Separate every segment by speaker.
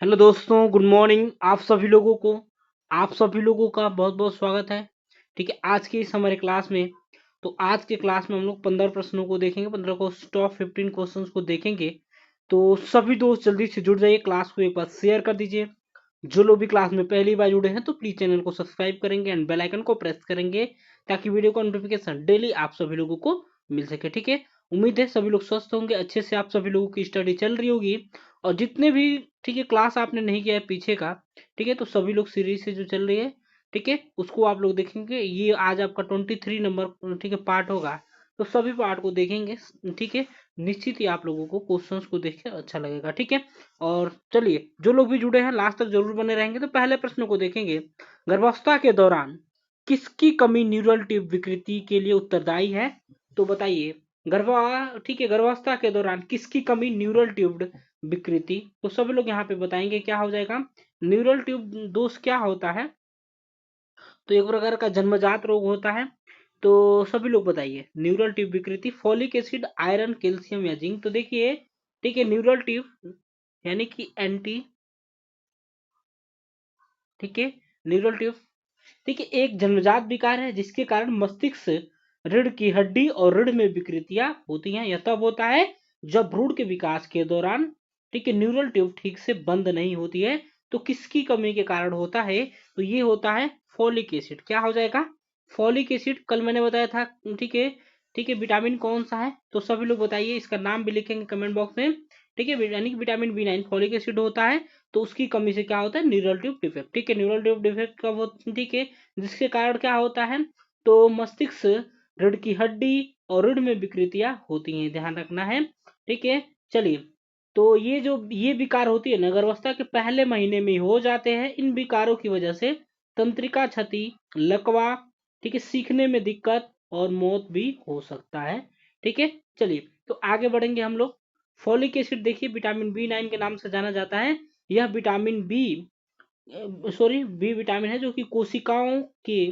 Speaker 1: Hello दोस्तों, good morning. आप सभी लोगों का बहुत बहुत स्वागत है। ठीक है, आज की इस हमारे क्लास में आज के क्लास में हम लोग 15 प्रश्नों को देखेंगे। 15 को टॉप 15 क्वेश्चंस को देखेंगे। तो सभी दोस्त जल्दी से जुड़ जाइए, क्लास को एक बार शेयर कर दीजिए। जो लोग भी क्लास में पहली बार जुड़े हैं तो प्लीज चैनल को सब्सक्राइब करेंगे एंड बेल आइकन को प्रेस करेंगे, ताकि वीडियो का नोटिफिकेशन डेली आप सभी लोगों को मिल सके। ठीक है, उम्मीद है सभी लोग स्वस्थ होंगे, अच्छे से आप सभी लोगों की स्टडी चल रही होगी। और जितने भी ठीक है क्लास आपने नहीं किया है पीछे का, ठीक है, तो सभी लोग सीरीज से जो चल रही है, ठीक है, उसको आप लोग देखेंगे। ये आज आपका 23 नंबर ठीक है पार्ट होगा, तो सभी पार्ट को देखेंगे। ठीक है, निश्चित ही आप लोगों को क्वेश्चंस को देख के अच्छा लगेगा। ठीक है, और चलिए, जो लोग भी जुड़े हैं लास्ट तक जरूर बने रहेंगे। तो पहले प्रश्न को देखेंगे। गर्भावस्था के दौरान किसकी कमी न्यूरल ट्यूब विकृति के लिए उत्तरदायी है? तो बताइए, गर्भा ठीक है, गर्भावस्था के दौरान किसकी कमी न्यूरल ट्यूब विकृति, तो सभी लोग यहाँ पे बताएंगे क्या हो जाएगा। न्यूरल ट्यूब दोष क्या होता है? तो एक प्रकार का जन्मजात रोग होता है। तो सभी लोग बताइए, न्यूरल ट्यूब विकृति, फॉलिक एसिड, आयरन, कैल्शियम या जिंक। तो देखिए, ठीक है, न्यूरल ट्यूब यानी कि एंटी, ठीक है, न्यूरल ट्यूब, ठीक है, एक जन्मजात विकार है जिसके कारण मस्तिष्क रीढ़ की हड्डी और रीढ़ में विकृतियां होती हैं। यह तब होता है जब भ्रूण के विकास के दौरान, ठीक है, न्यूरल ट्यूब ठीक से बंद नहीं होती है। तो किसकी कमी के कारण होता है? तो ये होता है फॉलिक एसिड। क्या हो जाएगा? Folic acid. कल मैंने बताया था। ठीक है, ठीक है, विटामिन कौन सा है? तो सभी लोग बताइए, इसका नाम भी लिखेंगे कमेंट बॉक्स में। ठीक है, यानी कि विटामिन B9 फॉलिक एसिड होता है। तो उसकी कमी से क्या होता है? Neural tube defect. ठीक है, न्यूरल ट्यूब डिफेक्ट कब होता है? ठीक है, जिसके कारण क्या होता है? तो मस्तिष्क, रीढ़ की हड्डी और रीढ़ में विकृतियां होती हैं, ध्यान रखना है। ठीक है, चलिए, तो ये विकार होती है ना, गर्भावस्था के पहले महीने में हो जाते हैं। इन विकारों की वजह से तंत्रिका क्षति, लकवा, ठीक है, सीखने में दिक्कत और मौत भी हो सकता है। ठीक है, चलिए, तो आगे बढ़ेंगे हम लोग। फॉलिक एसिड देखिए विटामिन B9 के नाम से जाना जाता है। यह विटामिन बी विटामिन है जो कि कोशिकाओं के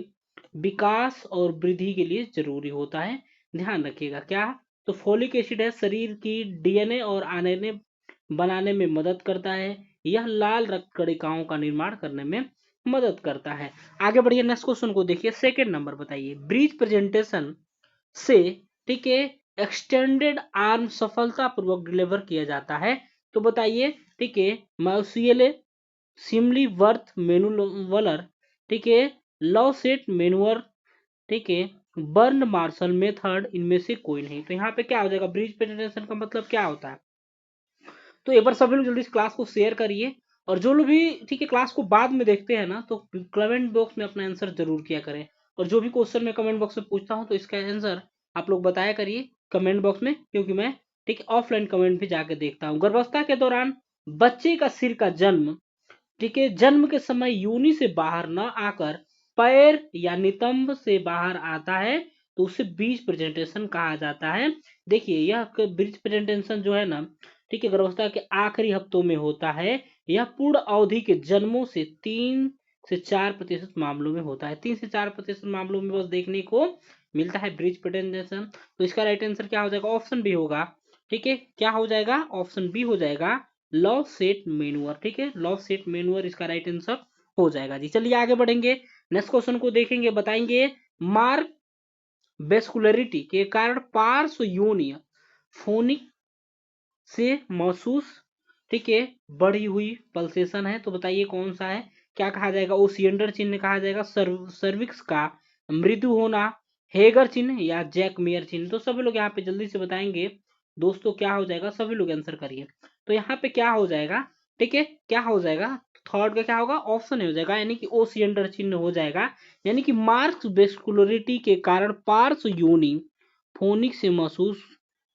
Speaker 1: विकास और वृद्धि के लिए जरूरी होता है। ध्यान रखिएगा क्या। तो फोलिक एसिड है, शरीर की डीएनए और आरएनए बनाने में मदद करता है। यह लाल रक्त कणिकाओं का निर्माण करने में मदद करता है। आगे बढ़िए, नेक्स्ट क्वेश्चन को देखिए। सेकंड नंबर बताइए, ब्रीच प्रेजेंटेशन से, ठीक है, एक्सटेंडेड आर्म सफलतापूर्वक डिलीवर किया जाता है। तो बताइए, ठीक है, माउसियले, सिमली वर्थ मेनुवलर, ठीक है, लव सेट मेनुअर, ठीक है, बर्न मार्शल मेथड, इनमें से कोई नहीं। तो यहाँ पे क्या हो जाएगा? ब्रिज प्रेजेंटेशन का मतलब क्या होता है? तो एक बार सभी लोग जल्दी इस क्लास को शेयर करिए। और जो लोग भी ठीक है क्लास को बाद में देखते हैं ना, तो कमेंट बॉक्स में अपना आंसर जरूर किया करें। और जो भी क्वेश्चन मैं कमेंट बॉक्स में पूछता हूँ तो इसका आंसर आप लोग बताया करिए कमेंट बॉक्स में, क्योंकि मैं ठीक है ऑफलाइन कमेंट भी जाके देखता हूँ। गर्भावस्था के दौरान बच्चे का सिर का जन्म, ठीक है, जन्म के समय योनि से बाहर न आकर पैर या नितंब से बाहर आता है, तो उसे बीज प्रेजेंटेशन कहा जाता है। देखिए, यह बीज प्रेजेंटेशन जो है ना, ठीक है, गर्भावस्था के आखिरी हफ्तों में होता है। यह पूर्ण अवधि के जन्मों से 3 से 4% मामलों में होता है। 3 से 4% मामलों में बस देखने को मिलता है ब्रिज प्रेजेंटेशन। तो इसका राइट आंसर क्या हो जाएगा? ऑप्शन बी होगा। ठीक है, क्या हो जाएगा? ऑप्शन बी हो जाएगा, लव सेट मेनुअर। ठीक है, लव सेट मेनुअर इसका राइट आंसर हो जाएगा जी। चलिए आगे बढ़ेंगे, नेक्स्ट क्वेश्चन को देखेंगे। बताएंगे, मार्क वेस्कुलरिटी के कारण पार्श्व योनि फोनिक से महसूस, ठीक है, बढ़ी हुई पल्सेशन है। तो बताइए कौन सा है? क्या कहा जाएगा? ओसिएंडर चिन्ह कहा जाएगा, सर्विक्स का मृदु होना, हेगर चिन्ह या जैकमेयर चिन्ह। तो सभी लोग यहाँ पे जल्दी से बताएंगे दोस्तों, क्या हो जाएगा? सभी लोग आंसर करिए। तो यहाँ पे क्या हो जाएगा? ठीक है, क्या हो जाएगा? थर्ड का क्या होगा? ऑप्शन हो जाएगा, यानी कि ओसिएंडर चिन्ह हो जाएगा। यानी कि मार्क्स वेस्कुलरिटी के कारण पार्श्व योनि फोनिक से महसूस,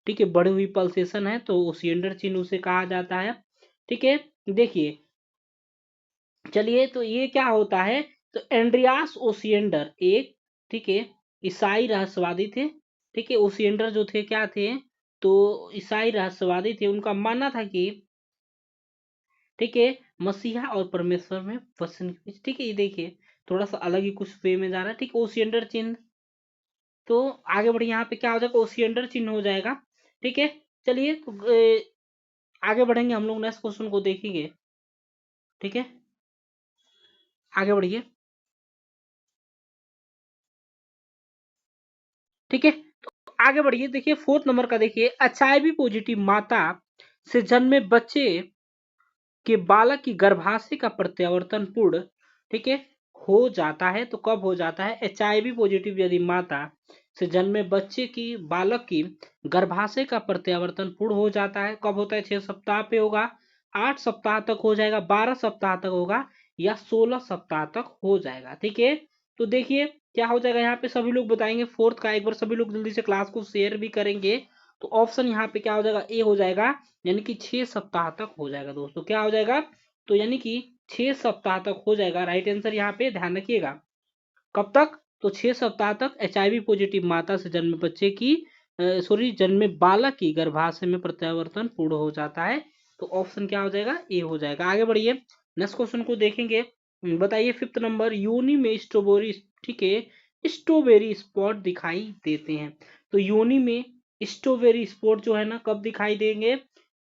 Speaker 1: ठीक है, बढ़ी हुई पल्सेशन है, तो ओसिएंडर चिन्ह उसे कहा जाता है। ठीक है, देखिए, चलिए, तो ये क्या होता है? तो एंड्रियास ओसिएंडर एक, ठीक है, ईसाई रहस्यवादी थे। ठीक है, ओसिएंडर जो थे क्या थे? तो ईसाई रहस्यवादी थे। उनका मानना था कि, ठीक है, मसीहा और परमेश्वर में वचन के बीच, ठीक है, ये देखिए थोड़ा सा अलग ही कुछ वे में जा रहा है। ठीक है, ओसिएंडर चिन्ह। तो आगे बढ़िए, यहाँ पे क्या हो जाएगा? ओसिएंडर चिन्ह हो जाएगा। ठीक है, चलिए, तो आगे बढ़ेंगे हम लोग, नेक्स्ट क्वेश्चन को देखेंगे। ठीक है, आगे बढ़िए। ठीक है, तो आगे बढ़िए। देखिए फोर्थ नंबर का देखिए, एचआईवी पॉजिटिव माता से जन्मे बच्चे कि बालक की गर्भाशय का प्रत्यावर्तन पूर्ण, ठीक है, हो जाता है। तो कब हो जाता है? एचआईवी पॉजिटिव यदि माता से जन्मे बच्चे की बालक की गर्भाशय का प्रत्यावर्तन पूर्ण हो जाता है, कब होता है? 6 सप्ताह पे होगा, 8 सप्ताह तक हो जाएगा, 12 सप्ताह तक होगा, या 16 सप्ताह तक हो जाएगा। ठीक है, तो देखिए क्या हो जाएगा यहाँ पे, सभी लोग बताएंगे फोर्थ का। एक बार सभी लोग जल्दी से क्लास को शेयर भी करेंगे। तो ऑप्शन यहाँ पे क्या हो जाएगा? ए हो जाएगा, यानी कि 6 सप्ताह तक हो जाएगा दोस्तों। क्या हो जाएगा? तो यानी कि 6 सप्ताह तक हो जाएगा। राइट आंसर यहाँ पे ध्यान रखिएगा। कब तक? तो 6 सप्ताह तक एचआईवी पॉजिटिव माता से जन्मे बच्चे की सॉरी जन्मे बालक की गर्भाशय में प्रत्यावर्तन पूर्ण हो जाता है। तो ऑप्शन क्या हो जाएगा? ए हो जाएगा। आगे बढ़िए, नेक्स्ट क्वेश्चन को देखेंगे। बताइए फिफ्थ नंबर, योनि में स्ट्रॉबेरी, ठीक है, स्ट्रॉबेरी स्पॉट दिखाई देते हैं। तो योनि में स्ट्रॉबेरी स्पॉट जो है ना, कब दिखाई देंगे?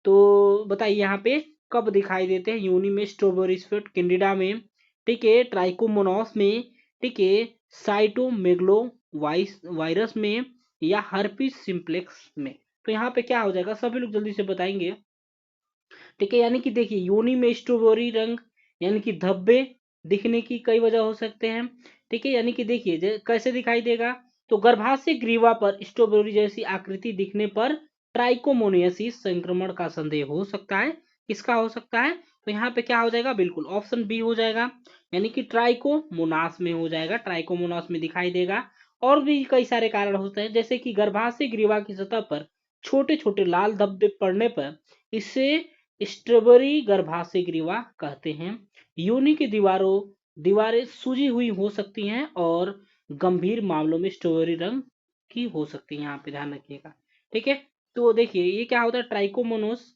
Speaker 1: तो बताइए यहाँ पे कब दिखाई देते हैं योनि में स्ट्रॉबेरी स्पॉट? कैंडिडा में, ठीक है, ट्राइकोमोनास में, ठीक है, साइटोमेगलो वायरस में, या हर्पिस सिम्प्लेक्स में। तो यहाँ पे क्या हो जाएगा? सभी लोग जल्दी से बताएंगे। ठीक है, यानी कि देखिए योनि में स्ट्रॉबेरी रंग, यानी कि धब्बे दिखने की कई वजह हो सकते हैं। ठीक है, यानी कि देखिए कैसे दिखाई देगा? तो गर्भाशय ग्रीवा पर स्ट्रॉबेरी जैसी आकृति दिखने पर ट्राइकोमोनियासिस संक्रमण का संदेह हो सकता है। किसका हो सकता है? तो यहाँ पे क्या हो जाएगा? बिल्कुल ऑप्शन बी हो जाएगा, यानी कि ट्राइकोमोनास में हो जाएगा, ट्राइकोमोनास में दिखाई देगा। और भी कई सारे कारण होते हैं, जैसे कि गर्भाशय ग्रीवा की सतह पर छोटे छोटे लाल धब्बे पड़ने पर इसे स्ट्रॉबेरी गर्भाशय ग्रीवा कहते हैं। योनि की दीवारें सूजी हुई हो सकती हैं और गंभीर मामलों में स्ट्रॉबेरी रंग की हो सकती है। यहाँ पे ध्यान रखिएगा। ठीक है, तो देखिए ये क्या होता है? ट्राइकोमोनोस,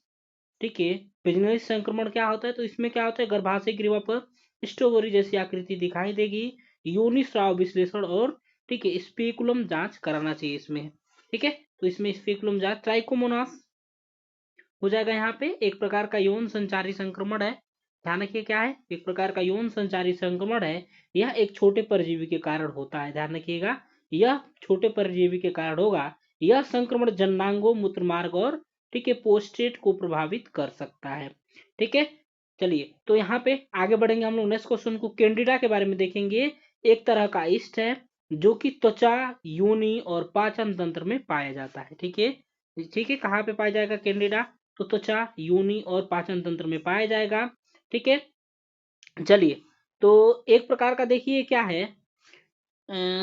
Speaker 1: ठीक है, बिजनेस संक्रमण क्या होता है? तो इसमें क्या होता है? गर्भाशय ग्रीवा पर स्ट्रॉबेरी जैसी आकृति दिखाई देगी। योनि स्राव विश्लेषण और, ठीक है, स्पेकुलम जांच कराना चाहिए इसमें। ठीक है, तो इसमें स्पेकुलम जांच, ट्राइकोमोनास हो जाएगा यहाँ पे। एक प्रकार का यौन संचारी संक्रमण है। ध्यान रखिए क्या है? एक प्रकार का यौन संचारी संक्रमण है। यह एक छोटे परजीवी के कारण होता है। ध्यान रखिएगा, यह छोटे परजीवी के कारण होगा। यह संक्रमण जननांगों, मूत्रमार्ग और, ठीक है, प्रोस्टेट को प्रभावित कर सकता है। ठीक है, चलिए तो यहाँ पे आगे बढ़ेंगे हम लोग। नेक्स्ट क्वेश्चन को कैंडिडा के बारे में देखेंगे। एक तरह का ईस्ट है जो कि त्वचा, योनि और पाचन तंत्र में पाया जाता है। ठीक है, ठीक है, कहाँ पे पाया जाएगा कैंडिडा? तो त्वचा, योनि और पाचन तंत्र में पाया जाएगा। ठीक है, चलिए तो एक प्रकार का देखिए क्या है,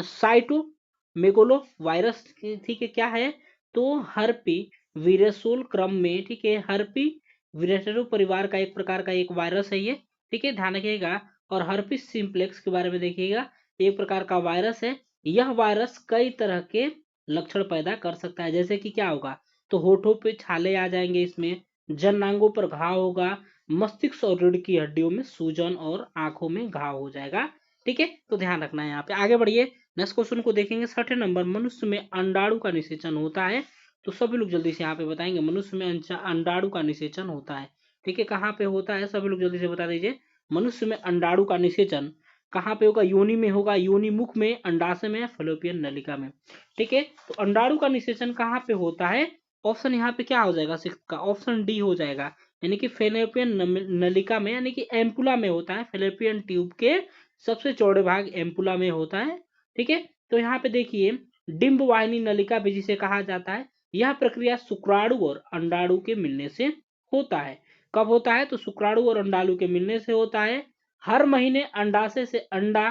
Speaker 1: साइटोमेगालो वायरस, ठीक है, क्या है? तो हर्पी वीरसोल क्रम में, ठीक है, हर्पी वीरसोल परिवार का एक प्रकार का एक वायरस है ये। ठीक है, ध्यान रखिएगा। और हर्पिस सिम्प्लेक्स के बारे में देखिएगा, एक प्रकार का वायरस है। यह वायरस कई तरह के लक्षण पैदा कर सकता है, जैसे कि क्या होगा? तो होठों पे छाले आ जाएंगे, इसमें जननांगों पर घाव होगा, मस्तिष्क और रीढ़ की हड्डियों में सूजन और आंखों में घाव हो जाएगा। ठीक है, तो ध्यान रखना है यहाँ पे। आगे बढ़िए, नेक्स्ट क्वेश्चन को देखेंगे। 6ठे नंबर, मनुष्य में अंडाणु का निषेचन होता है। तो सभी लोग जल्दी से यहाँ पे बताएंगे, मनुष्य में अंडाणु का निषेचन होता है। ठीक है, कहाँ पे होता है? सभी लोग जल्दी से बता दीजिए। मनुष्य में अंडाणु का निषेचन कहाँ पे होगा? योनि में होगा, योनि मुख में, अंडाशय में, फलोपियन नलिका में। ठीक है, तो अंडाणु का निषेचन कहाँ पे होता है? ऑप्शन यहाँ पे क्या हो जाएगा? सिक्स का ऑप्शन डी हो जाएगा, यानी कि फेलोपियन नलिका में, यानी कि एम्पुला में होता है। फेलोपियन ट्यूब के सबसे चौड़े भाग एम्पुला में होता है। ठीक है, तो यहाँ पे देखिए डिंब वाहिनी नलिका भी जिसे कहा जाता है। यह प्रक्रिया शुक्राणु और अंडाणु के मिलने से होता है। कब होता है? तो शुक्राणु और अंडाणु के मिलने से होता है। हर महीने अंडाशय से अंडा,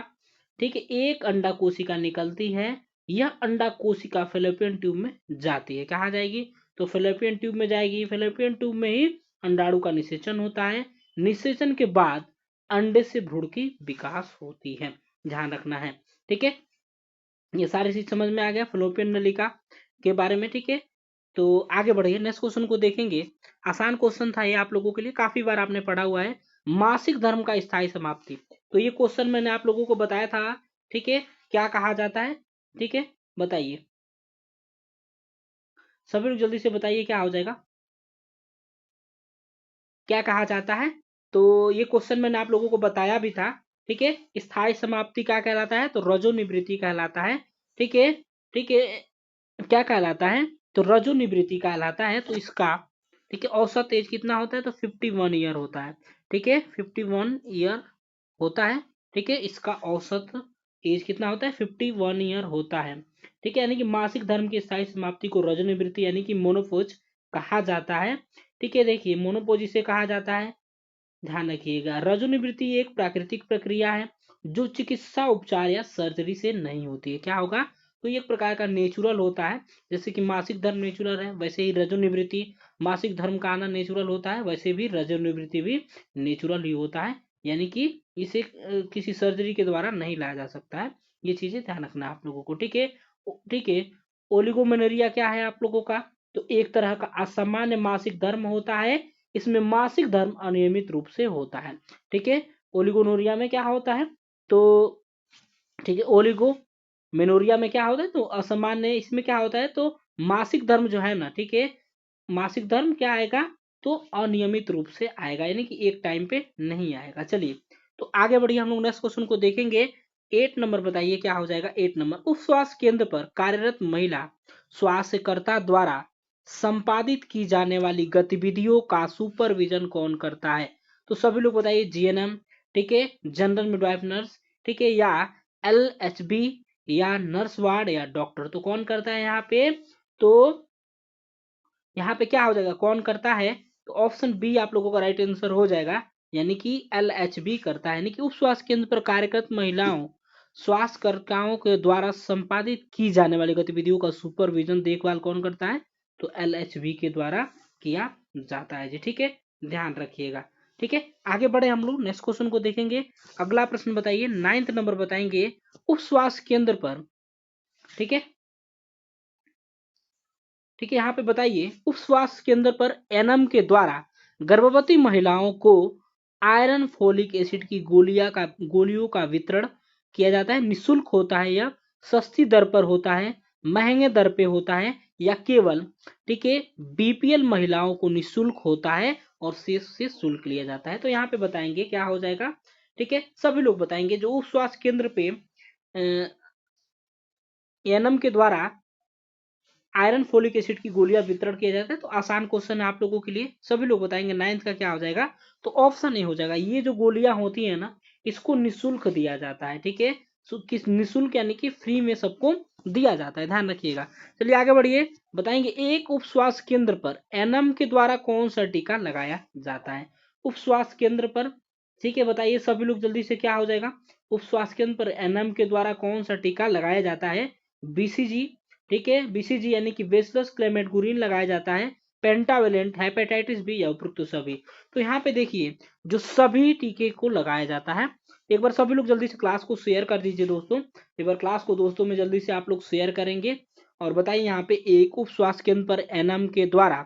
Speaker 1: ठीक है, एक अंडा कोशिका निकलती है। यह अंडा कोशिका फेलोपियन ट्यूब में जाती है। कहाँ जाएगी? तो फेलोपियन ट्यूब में जाएगी। फेलोपियन ट्यूब में ही अंडाणु का निषेचन होता है। निषेचन के बाद अंडे से भ्रूण की विकास होती है। ध्यान रखना है। ठीक है, ये सारी चीज समझ में आ गया फ्लोपियन नलिका के बारे में। ठीक है, तो आगे बढ़िए, नेक्स्ट क्वेश्चन को देखेंगे। आसान क्वेश्चन था ये आप लोगों के लिए, काफी बार आपने पढ़ा हुआ है। मासिक धर्म का स्थायी समाप्ति, तो ये क्वेश्चन मैंने आप लोगों को बताया था। ठीक है, क्या कहा जाता है? ठीक है, बताइए सभी लोग जल्दी से बताइए क्या हो जाएगा? क्या कहा जाता है? तो ये क्वेश्चन मैंने आप लोगों को बताया भी था। ठीक है, स्थायी समाप्ति क्या कहलाता है? तो रजोनिवृत्ति कहलाता है। ठीक है, ठीक है, क्या कहलाता है? तो रजोनिवृत्ति कहलाता है। तो इसका ठीक है औसत एज कितना होता है? तो 51 ईयर होता है। ठीक है, 51 ईयर होता है। ठीक है, इसका औसत एज कितना होता है? 51 ईयर होता है। ठीक है, यानी कि मासिक धर्म की स्थायी समाप्ति को रजोनिवृत्ति यानी कि मोनोपोज कहा जाता है। ठीक है, देखिए मोनोपोज इसे कहा जाता है। ध्यान रखिएगा, रजोनिवृत्ति एक प्राकृतिक प्रक्रिया है जो चिकित्सा उपचार या सर्जरी से नहीं होती है। क्या होगा? तो ये एक प्रकार का नेचुरल होता है। जैसे कि मासिक धर्म नेचुरल है, वैसे ही रजोनिवृत्ति, मासिक धर्म का आना नेचुरल होता है, वैसे भी रजोनिवृत्ति भी नेचुरल ही होता है। यानी कि इसे किसी सर्जरी के द्वारा नहीं लाया जा सकता है। ये चीजें ध्यान रखना आप लोगों को। ठीक है, ठीक है। ओलिगोमेनोरिया क्या है आप लोगों का? तो एक तरह का असामान्य मासिक धर्म होता है। इसमें मासिक धर्म अनियमित रूप से होता है। ठीक है, ओलिगोनोरिया में क्या होता है? तो ठीक है, ओलिगो मेनोरिया में क्या होता है? तो असामान्य, इसमें क्या होता है? तो मासिक धर्म जो है ना, ठीक है, मासिक धर्म क्या आएगा? तो अनियमित रूप से आएगा, यानी कि एक टाइम पे नहीं आएगा। चलिए, तो आगे बढ़िए, हम लोग नेक्स्ट क्वेश्चन को देखेंगे। 8 नंबर बताइए क्या हो जाएगा? 8 नंबर, उप स्वास्थ्य केंद्र पर कार्यरत महिला स्वास्थ्यकर्ता द्वारा संपादित की जाने वाली गतिविधियों का सुपरविजन कौन करता है? तो सभी लोग बताइए। जीएनएम, ठीक है, जनरल मिडवाइफ नर्स, ठीक है, या एलएचबी, या नर्स वार्ड, या डॉक्टर। तो कौन करता है यहाँ पे? तो यहाँ पे क्या हो जाएगा? कौन करता है? तो ऑप्शन बी आप लोगों का राइट आंसर हो जाएगा, यानी कि एलएचबी करता है। यानी कि उप स्वास्थ्य केंद्र पर कार्यरत महिलाओं स्वास्थ्यकर्ताओं के द्वारा संपादित की जाने वाली गतिविधियों का सुपरविजन, देखभाल कौन करता है? तो एलएचबी के द्वारा किया जाता है जी। ठीक है, ध्यान रखिएगा। ठीक है, आगे बढ़े हम लोग, नेक्स्ट क्वेश्चन को देखेंगे। अगला प्रश्न बताइए, 9th नंबर बताएंगे, उप स्वास्थ्य केंद्र पर, ठीक है, ठीक है, यहाँ पे बताइए, उप स्वास्थ्य केंद्र पर एनएम के द्वारा गर्भवती महिलाओं को आयरन फोलिक एसिड की गोलियों का वितरण किया जाता है। निःशुल्क होता है, या सस्ती दर पर होता है, महंगे दर पे होता है, या केवल, ठीक है, बीपीएल महिलाओं को निःशुल्क होता है और शेष से शुल्क लिया जाता है। तो यहाँ पे बताएंगे क्या हो जाएगा। ठीक है, सभी लोग बताएंगे। जो उप स्वास्थ्य केंद्र पे एनएम के द्वारा आयरन फोलिक एसिड की गोलियां वितरण किया जाता है, तो आसान क्वेश्चन है आप लोगों के लिए। सभी लोग बताएंगे 9th का क्या हो जाएगा। तो ऑप्शन ए हो जाएगा। ये जो गोलियां होती है ना, इसको निःशुल्क दिया जाता है। ठीक है, किस निःशुल्क, यानी कि फ्री में सबको दिया जाता है, ध्यान रखिएगा। चलिए आगे बढ़िए, बताएंगे एक उप स्वास्थ्य केंद्र पर एनएम के द्वारा कौन सा टीका लगाया जाता है? उप स्वास्थ्य केंद्र पर, ठीक है, बताइए सभी लोग जल्दी से, क्या हो जाएगा? उप स्वास्थ्य केंद्र पर एनएम के द्वारा कौन सा टीका लगाया जाता है? बीसीजी, ठीक है, बीसीजी यानी कि बेसिलस क्लेमेटगुरिन लगाया जाता है, पेंटावेलेंट, हेपेटाइटिस बी, या उपयुक्त सभी। तो यहाँ पे देखिए, जो सभी टीके को लगाया जाता है। एक बार सभी लोग जल्दी से क्लास को शेयर कर दीजिए दोस्तों। एक बार क्लास को दोस्तों में जल्दी से आप लोग शेयर करेंगे और बताइए यहाँ पे एक उप स्वास्थ्य केंद्र पर एनएम के द्वारा,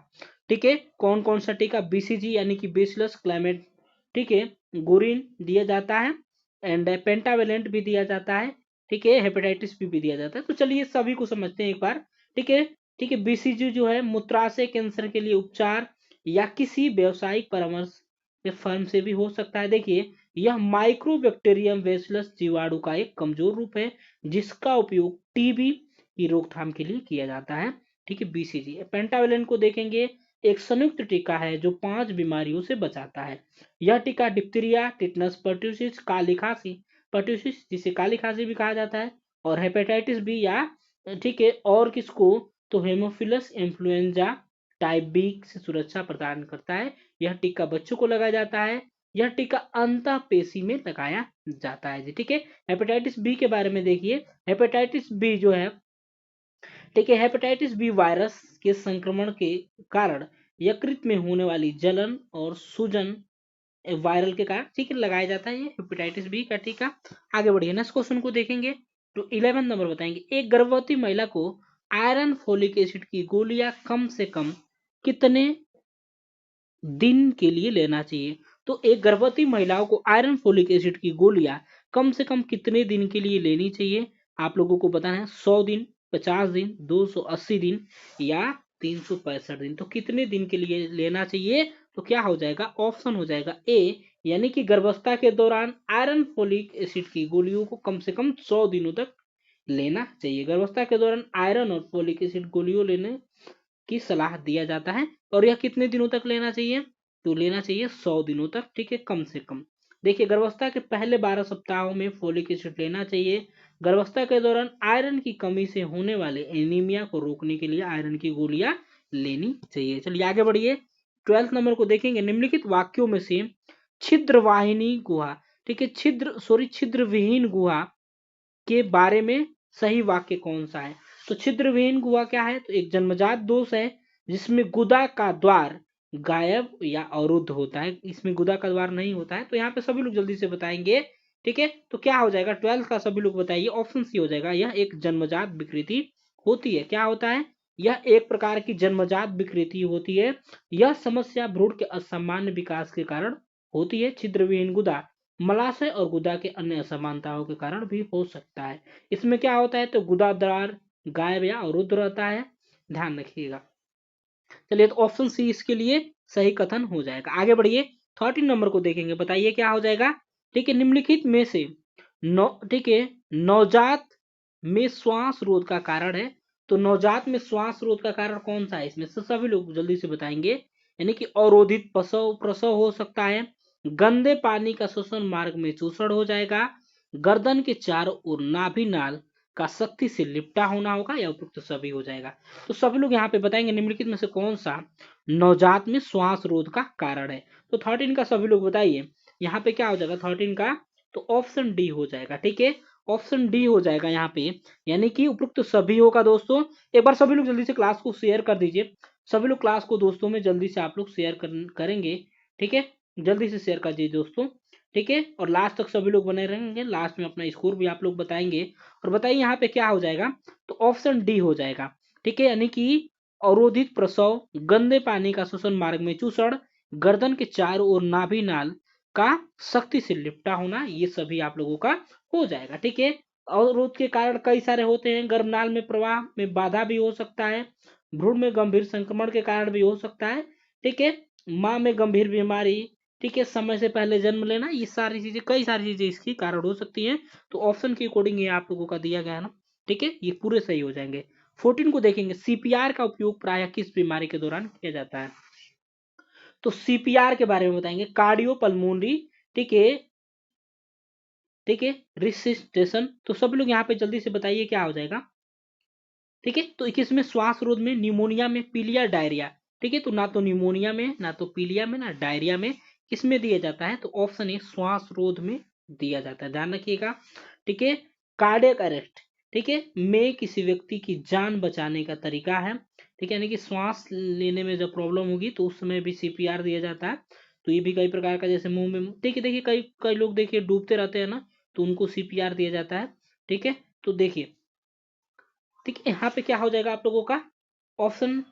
Speaker 1: ठीक है, कौन कौन सा टीका बीसीजी यानी कि बेसिलस क्लेमेट, ठीक है, गुरिन दिया जाता है, एंड पेंटावेलेंट भी दिया जाता है, ठीक है, हेपेटाइटिस बी भी दिया जाता है। तो चलिए सभी को समझते हैं एक बार। ठीक है, ठीक है, बीसीजी जो है मूत्राशय कैंसर के लिए उपचार या किसी व्यावसायिक परामर्श के फर्म से भी हो सकता है। देखिए, यह माइक्रोबैक्टीरियम बेसिलस जीवाणु का एक कमजोर रूप है जिसका उपयोग टीबी की रोकथाम के लिए किया जाता है। ठीक है, बीसीजी। पेंटावेलेंट को देखेंगे, एक संयुक्त टीका है जो 5 बीमारियों से बचाता है। यह टीका डिप्थीरिया, टिटनस, पर्ट्यूसिस, काली खांसी, पर्ट्यूसिस जिसे काली खांसी भी कहा जाता है, और हेपेटाइटिस बी, या ठीक है, और किसको? तो हेमोफिलस इन्फ्लुएंजा टाइप बी से सुरक्षा प्रदान करता है। यह टीका बच्चों को लगाया जाता है। यह टीका अंतः पेशी में लगाया जाता है जी। ठीक है, हेपेटाइटिस बी के बारे में देखिए। हेपेटाइटिस बी जो है, ठीक है, हेपेटाइटिस बी वायरस के संक्रमण के कारण यकृत में होने वाली जलन और सूजन वायरल के कारण, ठीक है, लगाया जाता है ये हेपेटाइटिस बी का टीका। आगे बढ़िए, नेक्स्ट क्वेश्चन को देखेंगे। तो 11 नंबर बताएंगे, एक गर्भवती महिला को आयरन फोलिक एसिड की गोलियां कम से कम कितने दिन के लिए लेना चाहिए? तो एक गर्भवती महिलाओं को आयरन फोलिक एसिड की गोलियां कम से कम कितने दिन के लिए लेनी चाहिए? आप लोगों को बताना है। 100 दिन, 50 दिन, 280 दिन, या 365 दिन। तो कितने दिन के लिए लेना चाहिए? तो क्या हो जाएगा, ऑप्शन हो जाएगा ए, यानी कि गर्भावस्था के दौरान आयरन फोलिक एसिड की गोलियों को कम से कम 100 दिनों तक लेना चाहिए। गर्भावस्था के दौरान आयरन और फोलिक एसिड गोलियों लेने की सलाह दिया जाता है। और यह कितने दिनों तक लेना चाहिए, तो लेना चाहिए 100 दिनों तक, ठीक है, कम से कम। देखिए गर्भावस्था के पहले 12 सप्ताहों में फोलिक एसिड लेना चाहिए। गर्भावस्था के दौरान आयरन की कमी से होने वाले एनीमिया को रोकने के लिए आयरन की गोलियां लेनी चाहिए। चलिए आगे बढ़िए, 12 नंबर को देखेंगे। निम्नलिखित वाक्यों में से छिद्र वाहिनी गुहा, ठीक है, छिद्र विहीन गुहा के बारे में सही वाक्य कौन सा है। तो छिद्र विहीन गुहा क्या है, तो एक जन्मजात दोष है जिसमें गुदा का द्वार गायब या अवरुद्ध होता है। इसमें गुदा का द्वार नहीं होता है। तो यहाँ पे सभी लोग जल्दी से बताएंगे, ठीक है। तो क्या हो जाएगा, 12 का सभी लोग बताइए, ऑप्शन सी हो जाएगा। यह एक जन्मजात विकृति होती है। क्या होता है, यह एक प्रकार की जन्मजात विकृति होती है। यह समस्या भ्रूण के असामान्य विकास के कारण होती है। छिद्र विहीन गुदा मलाशय और गुदा के अन्य असमानताओं के कारण भी हो सकता है। इसमें क्या होता है, तो गुदा द्वार गायब या अवरुद्ध रहता है, ध्यान रखिएगा। चलिए तो ऑप्शन सी इसके लिए सही कथन हो जाएगा। आगे बढ़िए, 13 नंबर को देखेंगे, बताइए क्या हो जाएगा। ठीक है, निम्नलिखित में से ठीक है, नवजात में श्वास रोध का कारण है। तो नवजात में श्वास रोध का कारण कौन सा है, इसमें से सभी लोग जल्दी से बताएंगे। यानी कि अवरोधित प्रसव प्रसव हो सकता है, गंदे पानी का श्वसन मार्ग में चूसण हो जाएगा, गर्दन के चारों ओर नाभि नाल का सख्ती से लिपटा होना होगा, या उपयुक्त सभी हो जाएगा। तो सभी लोग यहाँ पे बताएंगे निम्नलिखित में से कौन सा नवजात में श्वास रोध का कारण है। तो 13 का सभी लोग बताइए, यहाँ पे क्या हो जाएगा 13 का, तो ऑप्शन डी हो जाएगा, ठीक है, ऑप्शन डी हो जाएगा यहाँ पे, यानी कि उपयुक्त सभी होगा। दोस्तों एक बार सभी लोग जल्दी से क्लास को शेयर कर दीजिए। सभी लोग क्लास को दोस्तों में जल्दी से आप लोग शेयर करेंगे, ठीक है, जल्दी से शेयर कर दीजिए दोस्तों, ठीक है। और लास्ट तक सभी लोग बने रहेंगे, लास्ट में अपना स्कोर भी आप लोग बताएंगे। और बताइए यहाँ पे क्या हो जाएगा, तो ऑप्शन डी हो जाएगा, ठीक है, यानी कि अवरोधित प्रसव, गंदे पानी का श्वसन मार्ग में चूसण, गर्दन के चारों ओर नाभि नाल का सख्ती से लिपटा होना, ये सभी आप लोगों का हो जाएगा, ठीक है। अवरोध के कारण कई सारे होते हैं, गर्भनाल में प्रवाह में बाधा भी हो सकता है, भ्रूण में गंभीर संक्रमण के कारण भी हो सकता है, ठीक है, माँ में गंभीर बीमारी, ठीक है, समय से पहले जन्म लेना, ये सारी चीजें, कई सारी चीजें इसकी कारण हो सकती हैं। तो ऑप्शन के अकॉर्डिंग ये आप लोगों का दिया गया है ना, ठीक है, ये पूरे सही हो जाएंगे। 14 को देखेंगे, सीपीआर का उपयोग प्रायः किस बीमारी के दौरान किया जाता है। तो सीपीआर के बारे में बताएंगे, कार्डियो पल्मोनरी, ठीक है, ठीक है, रिसिस्टेशन। तो सब लोग यहाँ पे जल्दी से बताइए क्या हो जाएगा, ठीक है। तो 21 में श्वास रोध में, निमोनिया में, पीलिया, डायरिया, ठीक है। तो ना तो निमोनिया में, ना तो पीलिया में, ना डायरिया में, किसमें दिया जाता है, तो ऑप्शन ए श्वास रोध में दिया जाता है, ध्यान रखिएगा, ठीक है। कार्डियक अरेस्ट, ठीक है, में किसी व्यक्ति की जान बचाने का तरीका है, ठीक है, यानी कि श्वास लेने में जब प्रॉब्लम होगी तो उस समय भी सीपीआर दिया जाता है। तो ये भी कई प्रकार का, जैसे मुंह में, ठीक है, देखिए कई कई लोग देखिए डूबते रहते हैं ना, तो उनको सीपीआर दिया जाता है, ठीक है। तो देखिए, ठीक है, यहाँ पे क्या हो जाएगा आप लोगों का ऑप्शन,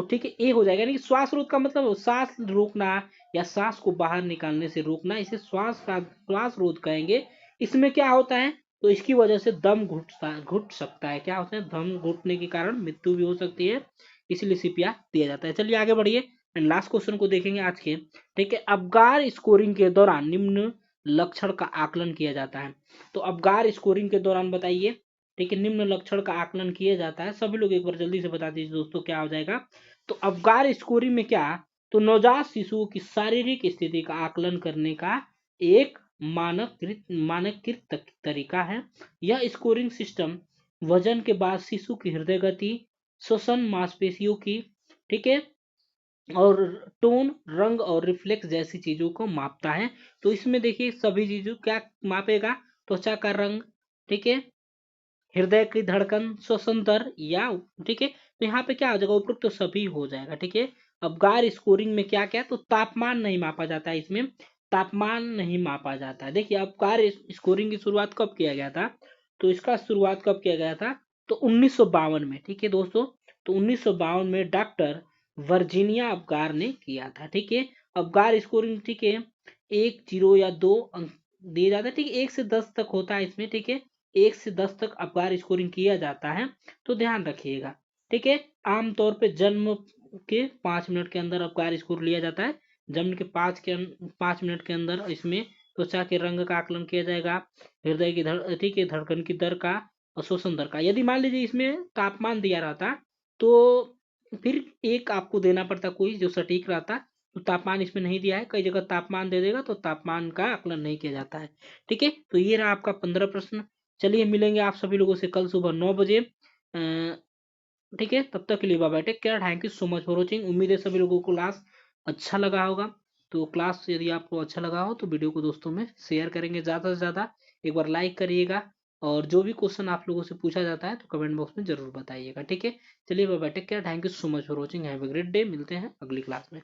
Speaker 1: ठीक है, ए हो जाएगा। यानी कि श्वास रोध का मतलब सांस रोकना या सांस को बाहर निकालने से रोकना, इसे श्वास रोध कहेंगे। इसमें क्या होता है, तो इसकी वजह से दम घुट सकता है, क्या होता है, दम घुटने के कारण मृत्यु भी हो सकती है, इसलिए सीपीआर दिया जाता है। चलिए आगे बढ़िए, एंड लास्ट क्वेश्चन को देखेंगे आज के, ठीक है। अबगार स्कोरिंग के दौरान निम्न लक्षण का आकलन किया जाता है। तो अबगार स्कोरिंग के दौरान बताइए, ठीक है, निम्न लक्षण का आकलन किया जाता है। सभी लोग एक बार जल्दी से बता दीजिए दोस्तों क्या हो जाएगा। तो अबगार स्कोरिंग में क्या, तो नवजात शिशुओं की शारीरिक स्थिति का आकलन करने का एक मानकीकृत तरीका है। यह स्कोरिंग सिस्टम वजन के बाद शिशु की हृदय गति, श्वसन, मांसपेशियों की, ठीक है, और टोन, रंग और रिफ्लेक्स जैसी चीजों को मापता है। तो इसमें देखिए सभी चीजों क्या मापेगा, त्वचा का रंग, ठीक है, हृदय की धड़कन, श्वसन दर, या, ठीक है। तो यहाँ पे क्या हो जाएगा, उपरोक्त तो सभी हो जाएगा, ठीक है। अब गार स्कोरिंग में क्या क्या, तो तापमान नहीं मापा जाता है, इसमें तापमान नहीं मापा जाता है। देखिए अब कार स्कोरिंग की शुरुआत कब किया गया था, तो इसका शुरुआत कब किया गया था, तो 1952 में, ठीक है दोस्तों। तो 1952 में डॉक्टर वर्जीनिया अबगार ने किया था, ठीक है। अबगार स्कोरिंग, ठीक है, 1, 0 या 2 अंक दिए जाते हैं, ठीक है, 1 से 10 तक होता है इसमें, ठीक है, 1 से 10 तक अबगार स्कोरिंग किया जाता है। तो ध्यान रखिएगा, ठीक है। आमतौर पे जन्म के 5 मिनट के अंदर अबगार स्कोर लिया जाता है, जन्म के 5 मिनट के अंदर इसमें त्वचा के रंग का आकलन किया जाएगा, हृदय की ठीक है, धड़कन की दर का और श्वसन दर का। यदि मान लीजिए इसमें तापमान दिया रहता तो फिर एक आपको देना पड़ता कोई जो सटीक रहता, तो तापमान इसमें नहीं दिया है, कई जगह तापमान दे देगा तो तापमान का आकलन नहीं किया जाता है। ठीक है, तो ये रहा आपका 15 प्रश्न। चलिए मिलेंगे आप सभी लोगों से कल सुबह 9 बजे। ठीक है, तब तक के लिए bye bye, take care, thank you so much for watching. उम्मीद है सभी लोगों को क्लास अच्छा लगा होगा। तो क्लास यदि आपको अच्छा लगा हो तो वीडियो को दोस्तों में शेयर करेंगे ज़्यादा से ज़्यादा, एक बार लाइक करिएगा, और जो भी क्वेश्चन आप लोगों से पूछा जाता है तो कमेंट बॉक्स में जरूर बताइएगा। ठीक है, चलिए bye bye, take care, thank you so much for watching, have a great day. मिलते हैं अगली क्लास में।